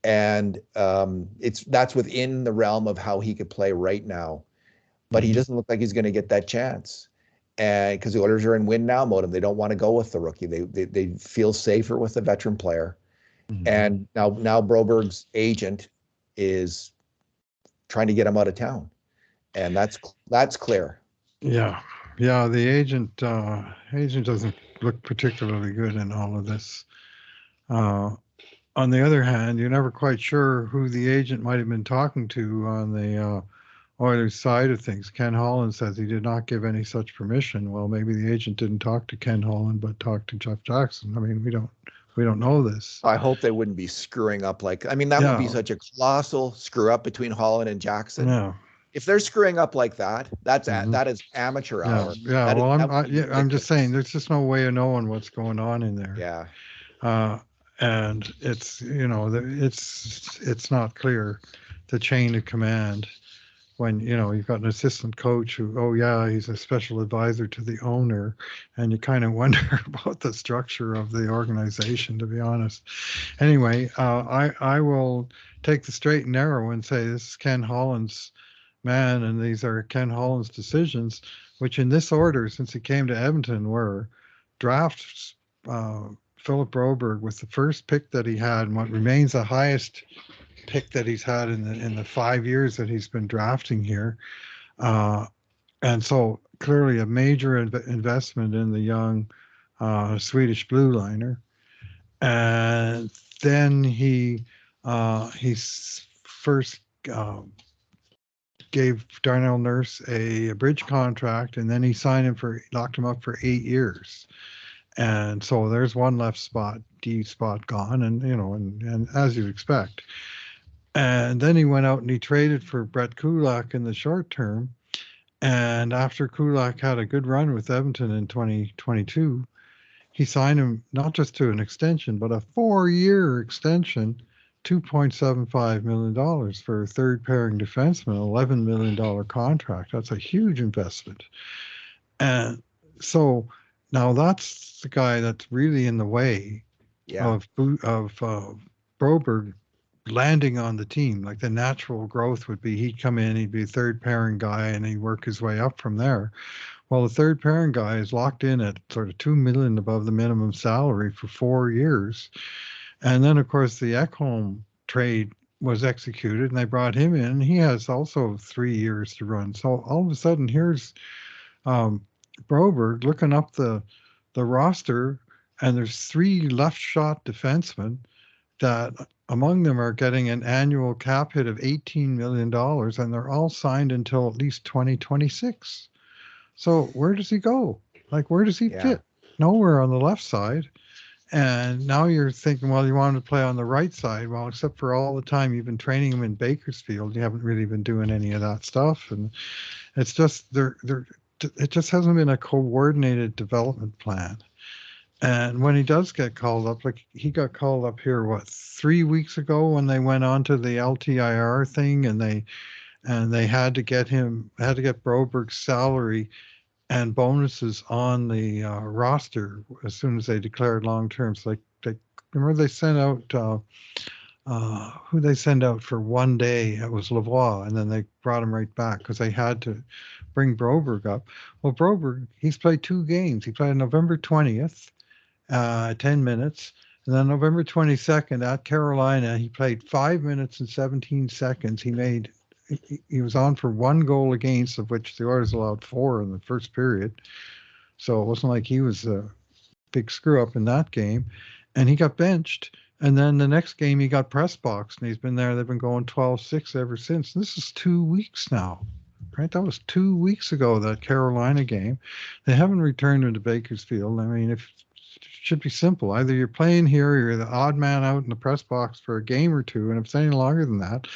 and that's within the realm of how he could play right now. But he doesn't look like he's going to get that chance, and because the Oilers are in win now mode and they don't want to go with the rookie, they feel safer with the veteran player. And now Broberg's agent is trying to get him out of town, and that's clear. Yeah. The agent doesn't look particularly good in all of this. On the other hand, you're never quite sure who the agent might have been talking to on the Oilers side of things. Ken Holland says he did not give any such permission. Well, maybe the agent didn't talk to Ken Holland, but talked to Jeff Jackson. I mean, we don't know this. I hope they wouldn't be screwing up that would be such a colossal screw up between Holland and Jackson. Yeah. If they're screwing up like that, that is amateur hour. Yeah. I'm just saying, there's just no way of knowing what's going on in there. Yeah. And it's it's not clear the chain of command when you've got an assistant coach who he's a special advisor to the owner, and you kind of wonder about the structure of the organization, to be honest. Anyway, I will take the straight and narrow and say this is Ken Holland's man, and these are Ken Holland's decisions, which in this order since he came to Edmonton were draft Philip Broberg with the first pick that he had, and what remains the highest pick that he's had in the 5 years that he's been drafting here, and so clearly a major investment in the young Swedish blue liner. And then he first gave Darnell Nurse a bridge contract, and then he locked him up for 8 years. And so there's one left D spot gone, and and as you'd expect. And then he went out and he traded for Brett Kulak in the short term. And after Kulak had a good run with Edmonton in 2022, he signed him not just to an extension, but a 4-year extension, $2.75 million for a third pairing defenseman, $11 million contract. That's a huge investment. And so now that's the guy that's really in the way of Broberg landing on the team. Like the natural growth would be he'd come in, he'd be a third pairing guy, and he'd work his way up from there. Well, the third pairing guy is locked in at sort of $2 million above the minimum salary for 4 years. And then, of course, the Ekholm trade was executed, and they brought him in. He has also 3 years to run. So all of a sudden, here's Broberg looking up the roster, and there's 3 left shot defensemen that among them are getting an annual cap hit of $18 million, and they're all signed until at least 2026. So where does he go? Like, where does he fit? Nowhere on the left side. And now you're thinking, well, you want him to play on the right side. Well, except for all the time you've been training him in Bakersfield, you haven't really been doing any of that stuff. And it's just it just hasn't been a coordinated development plan. And when he does get called up, like he got called up here, 3 weeks ago when they went on to the LTIR thing, and they had to get Broberg's salary and bonuses on the roster as soon as they declared long terms. Like they remember they sent out who they sent out for 1 day. It was Lavoie, and then they brought him right back because they had to bring Broberg up. Well, Broberg, he's played 2 games. He played on November 20th, 10 minutes. And then November 22nd at Carolina, he played 5 minutes and 17 seconds. He was on for 1 goal against, of which the Oilers allowed 4 in the first period. So it wasn't like he was a big screw up in that game. And he got benched. And then the next game he got press boxed, and he's been there. They've been going 12-6 ever since. And this is 2 weeks now, right? That was 2 weeks ago, that Carolina game. They haven't returned him to Bakersfield. I mean, it should be simple. Either you're playing here, or you're the odd man out in the press box for a game or two. And if it's any longer than that,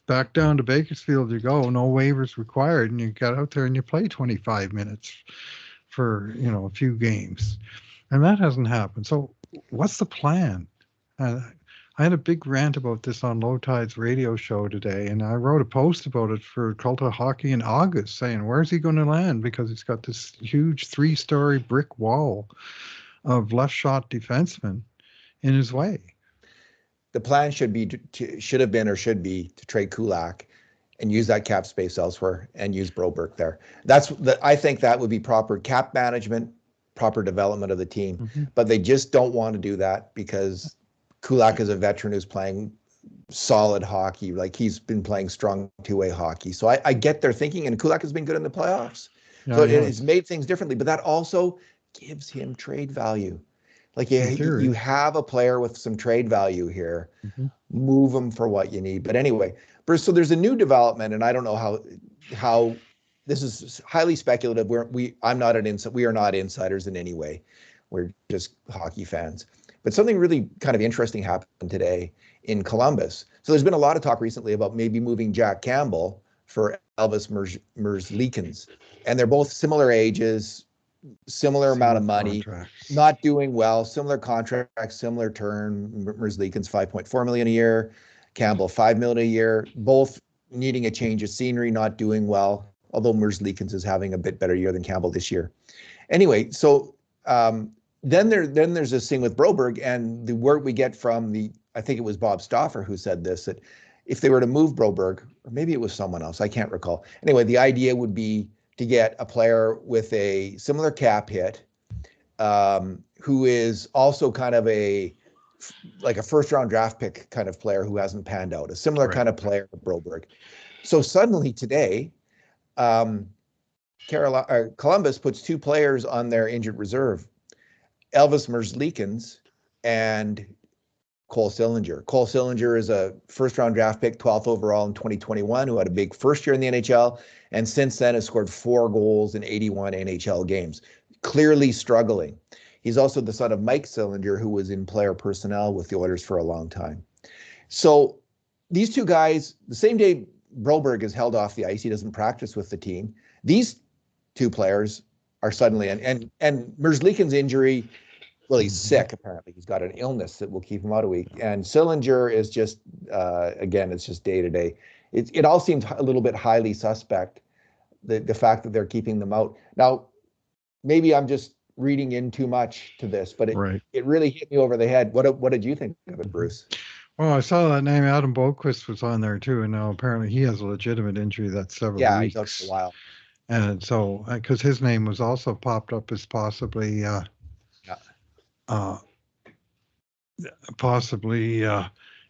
back down to Bakersfield you go, no waivers required, and you get out there and you play 25 minutes for, a few games. And that hasn't happened. So what's the plan? I had a big rant about this on Low Tide's radio show today, and I wrote a post about it for Cult of Hockey in August saying, where's he going to land? Because he's got this huge 3-story brick wall of left shot defensemen in his way. The plan should be to trade Kulak and use that cap space elsewhere and use Broberg there. I think that would be proper cap management, proper development of the team. Mm-hmm. But they just don't want to do that because Kulak is a veteran who's playing solid hockey. Like, he's been playing strong 2-way hockey. So I get their thinking, and Kulak has been good in the playoffs. Yeah, so it's made things differently, but that also gives him trade value. Like, you have a player with some trade value here. Mm-hmm. Move them for what you need. But anyway, Bruce, so there's a new development, and I don't know how this is highly speculative. We are not insiders in any way. We're just hockey fans. But something really kind of interesting happened today in Columbus. So there's been a lot of talk recently about maybe moving Jack Campbell for Elvis Merzlikins. And they're both similar ages, similar amount of money, contracts. Not doing well, similar contracts, similar term. Merzlikins $5.4 million a year, Campbell $5 million a year, both needing a change of scenery, not doing well, although Merzlikins is having a bit better year than Campbell this year. Anyway, so then there's this thing with Broberg, and the word we get from I think it was Bob Stauffer who said this, that if they were to move Broberg, or maybe it was someone else, I can't recall. Anyway, the idea would be to get a player with a similar cap hit, who is also kind of like a first-round draft pick kind of player who hasn't panned out, a similar kind of player to Broberg. So suddenly today, Columbus puts 2 players on their injured reserve, Elvis Merzlikins and Cole Sillinger. Cole Sillinger is a first-round draft pick, 12th overall in 2021, who had a big first year in the NHL, and since then has scored 4 goals in 81 NHL games, clearly struggling. He's also the son of Mike Sillinger, who was in player personnel with the Oilers for a long time. So these two guys, the same day Broberg is held off the ice, he doesn't practice with the team. These two players are suddenly, and Merzlikin's injury, well, he's sick, apparently. He's got an illness that will keep him out a week. And Sillinger is just, again, it's just day to day. It all seems a little bit highly suspect, the fact that they're keeping them out. Now, maybe I'm just reading in too much to this, but it really hit me over the head. What did you think of it, Bruce? Well, I saw that name. Adam Boquist was on there too, and now apparently he has a legitimate injury that's several weeks. Yeah, he's out for a while. And so, because his name was also popped up as possibly in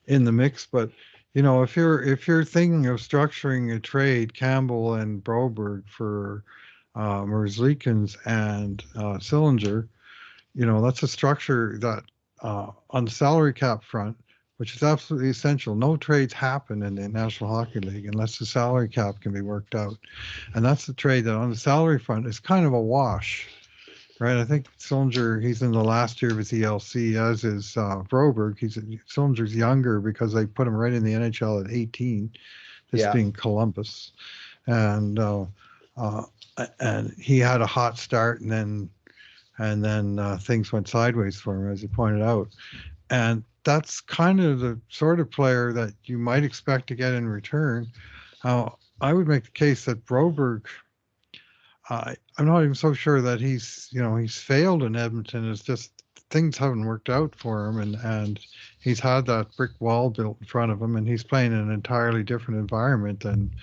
the mix, but if you're thinking of structuring a trade, Campbell and Broberg for Merzlikins and Sillinger, that's a structure that on the salary cap front, which is absolutely essential. No trades happen in the National Hockey League unless the salary cap can be worked out, and that's the trade that on the salary front is kind of a wash. Right, I think Sillinger, he's in the last year of his ELC, as is Broberg. Sillinger's younger because they put him right in the NHL at 18, this being Columbus, and he had a hot start, and then things went sideways for him, as you pointed out, and that's kind of the sort of player that you might expect to get in return. I would make the case that Broberg, I'm not even so sure that he's failed in Edmonton. It's just things haven't worked out for him, and he's had that brick wall built in front of him, and he's playing in an entirely different environment than,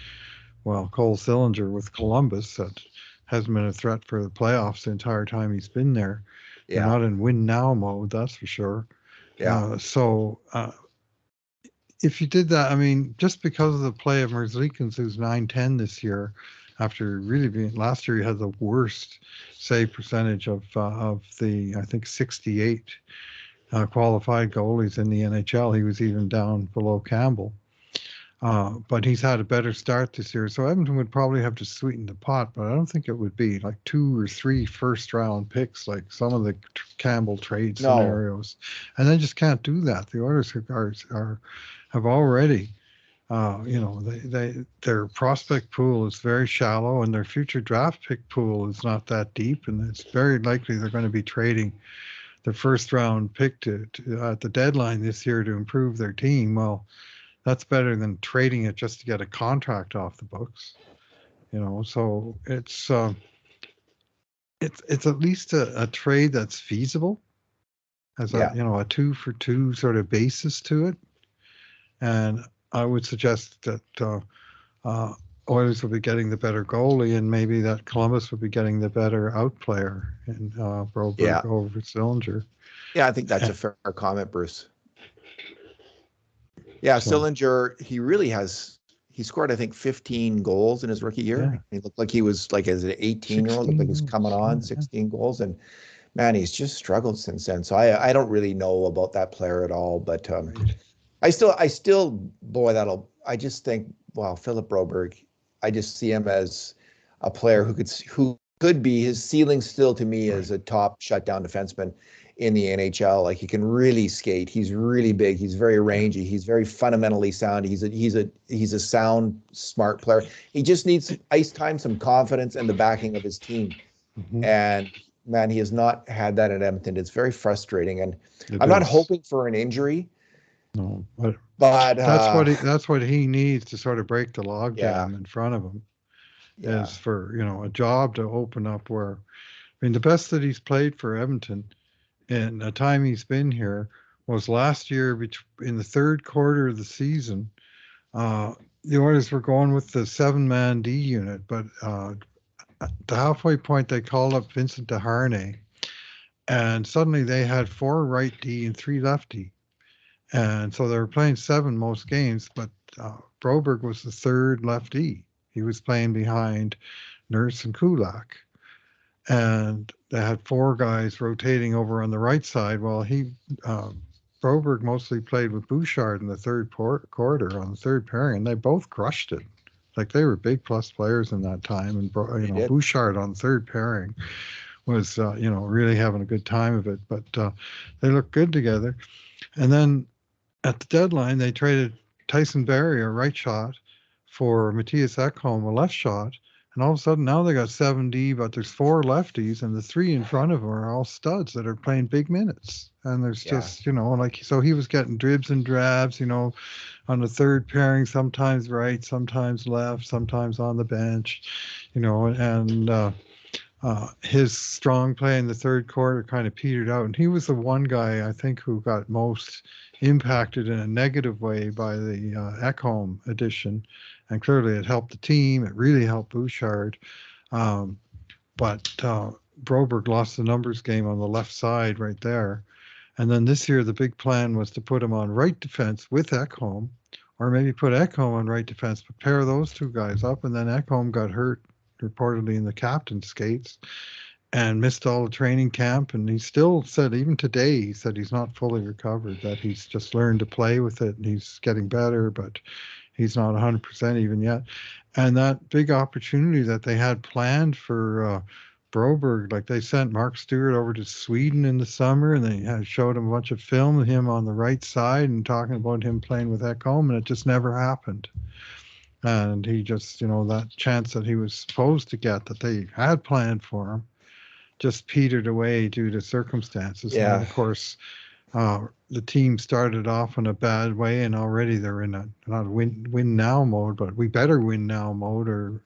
Cole Sillinger with Columbus, that hasn't been a threat for the playoffs the entire time he's been there. Yeah. They're not in win now mode, that's for sure. Yeah. So if you did that, just because of the play of Merzlikins, who's 9-10 this year, after really being last year, he had the worst save percentage of the, I think, 68 qualified goalies in the NHL. He was even down below Campbell. But he's had a better start this year. So Edmonton would probably have to sweeten the pot, but I don't think it would be like 2 or 3 first-round picks like some of the Campbell trade scenarios. And they just can't do that. The Oilers have already... their prospect pool is very shallow, and their future draft pick pool is not that deep, and it's very likely they're going to be trading the first round pick to at the deadline this year to improve their team. Well, that's better than trading it just to get a contract off the books. So it's at least a trade that's feasible, as a 2-for-2 sort of basis to it, and I would suggest that Oilers will be getting the better goalie, and maybe that Columbus will be getting the better out player in Broberg over Sillinger. Yeah, I think that's a fair comment, Bruce. Yeah, so, Sillinger, he scored, I think, 15 goals in his rookie year. Yeah. He looked like he was, like, as an 18-year-old, looked like he was coming on, 16 goals, and man, he's just struggled since then. So I don't really know about that player at all, but I still, I just think, Philip Broberg, I just see him as a player who could be, his ceiling still to me is a top shutdown defenseman in the NHL. Like, he can really skate. He's really big. He's very rangy. He's very fundamentally sound. He's a sound, smart player. He just needs ice time, some confidence, and the backing of his team. Mm-hmm. And man, he has not had that at Edmonton. It's very frustrating. And I'm not hoping for an injury. No, but that's what he needs to sort of break the logjam in front of him. Is for a job to open up where, the best that he's played for Edmonton in the time he's been here was last year in the third quarter of the season. The Oilers were going with the 7-man D unit, but at the halfway point they called up Vincent DeHarnay, and suddenly they had 4 right D and 3 left D. And so they were playing 7 most games, but Broberg was the 3rd lefty. He was playing behind Nurse and Kulak. And they had 4 guys rotating over on the right side. Well, Broberg mostly played with Bouchard in the third quarter on the third pairing, and they both crushed it. Like, they were big plus players in that time. And Bouchard on third pairing was really having a good time of it. But they looked good together. And then at the deadline, they traded Tyson Barrie a right shot, for Mathias Ekholm a left shot, and all of a sudden now they got 7D, but there's 4 lefties, and the 3 in front of them are all studs that are playing big minutes. And there's just, like, so he was getting dribs and drabs, on the third pairing, sometimes right, sometimes left, sometimes on the bench, and his strong play in the third quarter kind of petered out. And he was the one guy, I think, who got most impacted in a negative way by the Ekholm addition. And clearly it helped the team. It really helped Bouchard. But Broberg lost the numbers game on the left side right there. And then this year, the big plan was to put him on right defense with Ekholm, or maybe put Ekholm on right defense, but pair those two guys up. And then Ekholm got hurt, reportedly in the captain's skates, and missed all the training camp. And he still said, even today, he said he's not fully recovered, that he's just learned to play with it and he's getting better, but he's not 100% even yet. And that big opportunity that they had planned for Broberg, like they sent Mark Stewart over to Sweden in the summer, and they showed him a bunch of film of him on the right side and talking about him playing with Ekholm, and it just never happened. And he just, that chance that he was supposed to get, that they had planned for him, just petered away due to circumstances. Yeah. And of course, the team started off in a bad way, and already they're in a not win now mode, but we better win now mode, or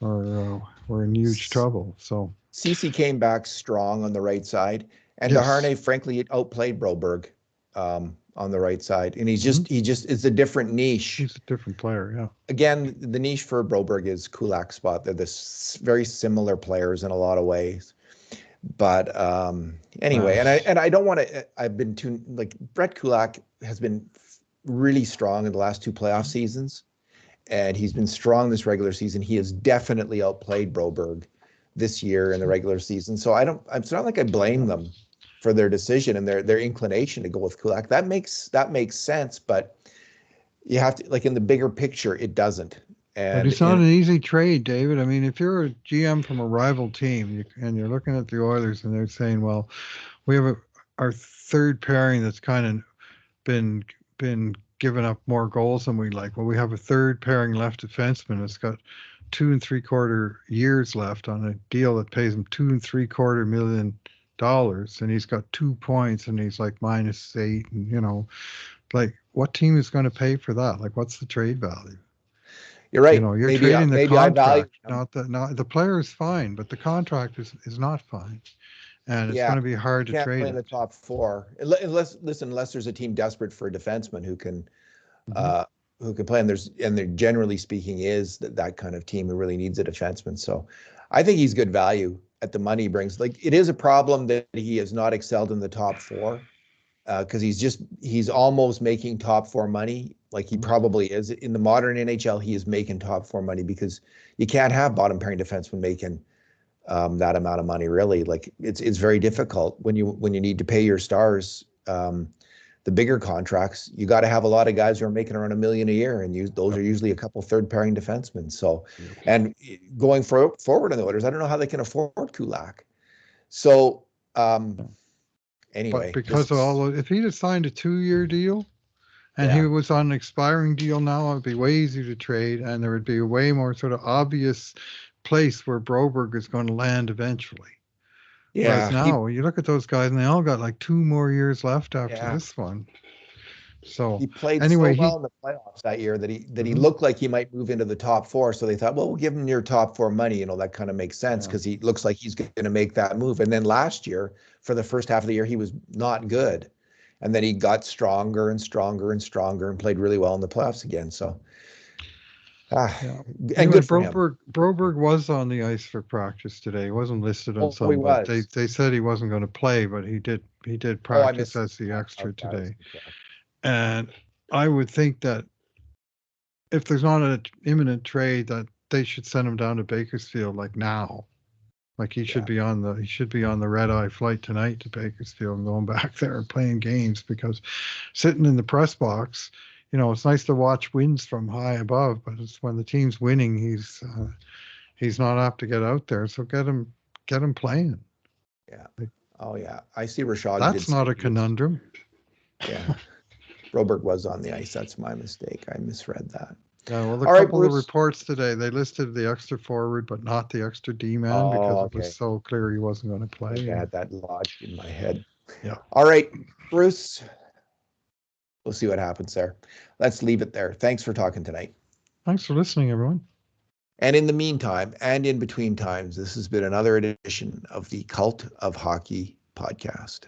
we're in huge trouble. So CC came back strong on the right side, and yes. Desharnais frankly outplayed Broberg on the right side, and he just it's a different niche. He's a different player, yeah. Again, the niche for Broberg is Kulak's spot. They're very similar players in a lot of ways. But anyway, and I don't want to. I've been too Brett Kulak has been really strong in the last 2 playoff seasons, and he's been strong this regular season. He has definitely outplayed Broberg this year in the regular season. So it's not like I blame them for their decision and their inclination to go with Kulak. That makes sense, but you have to, in the bigger picture, it doesn't. But it's not an easy trade, David. I mean, if you're a GM from a rival team and you're looking at the Oilers and they're saying, well, we have our third pairing that's kind of been giving up more goals than we like. Well, we have a third pairing left defenseman that's got 2 3/4 years left on a deal that pays him $2 3/4 million, and he's got 2 points and he's like -8, and what team is going to pay for that? What's the trade value? You're right. You're trading the contract, not the player is fine, but the contract is not fine, and it's going to be hard to trade. Play in the top 4 unless there's a team desperate for a defenseman who can play, and there generally speaking is that kind of team who really needs a defenseman. So I think he's good value at the money he brings. It is a problem that he has not excelled in the top 4. Because he's almost making top 4 money, like he probably is. In the modern NHL, he is making top 4 money because you can't have bottom pairing defensemen making that amount of money, really. It's very difficult when you need to pay your stars the bigger contracts. You got to have a lot of guys who are making around $1 million a year, and those are usually a couple third pairing defensemen. So, and going forward in the Oilers, I don't know how they can afford Kulak. So. Anyway, but because if he'd have signed a 2-year deal and he was on an expiring deal now, it'd be way easier to trade, and there would be a way more sort of obvious place where Broberg is going to land eventually. Yeah. Whereas now, you look at those guys, and they all got 2 more years left after this one. So he played anyway, so well in the playoffs that year that he looked like he might move into the top 4. So they thought, well, we'll give him near top 4 money. That kind of makes sense because he looks like he's going to make that move. And then last year, for the first half of the year, he was not good. And then he got stronger and stronger and stronger and played really well in the playoffs again. So, and good for him. Broberg was on the ice for practice today. He wasn't listed on some, but they said he wasn't going to play, but he did practice as the extra today. And I would think that if there's not an imminent trade, that they should send him down to Bakersfield now. He should be on the red-eye flight tonight to Bakersfield and going back there and playing games, because sitting in the press box, it's nice to watch wins from high above, but it's when the team's winning, he's not apt to get out there. So get him playing. Yeah. I see Rashad. That's not a conundrum. Yeah. Broberg was on the ice. That's my mistake. I misread that. Yeah, well, All right, couple of Bruce. reports today, they listed the extra forward, but not the extra D-man Oh, because it okay. was so clear he wasn't going to play. I had that lodged in my head. Yeah. All right, Bruce. We'll see what happens there. Let's leave it there. Thanks for talking tonight. Thanks for listening, everyone. And in the meantime, and in between times, this has been another edition of the Cult of Hockey podcast.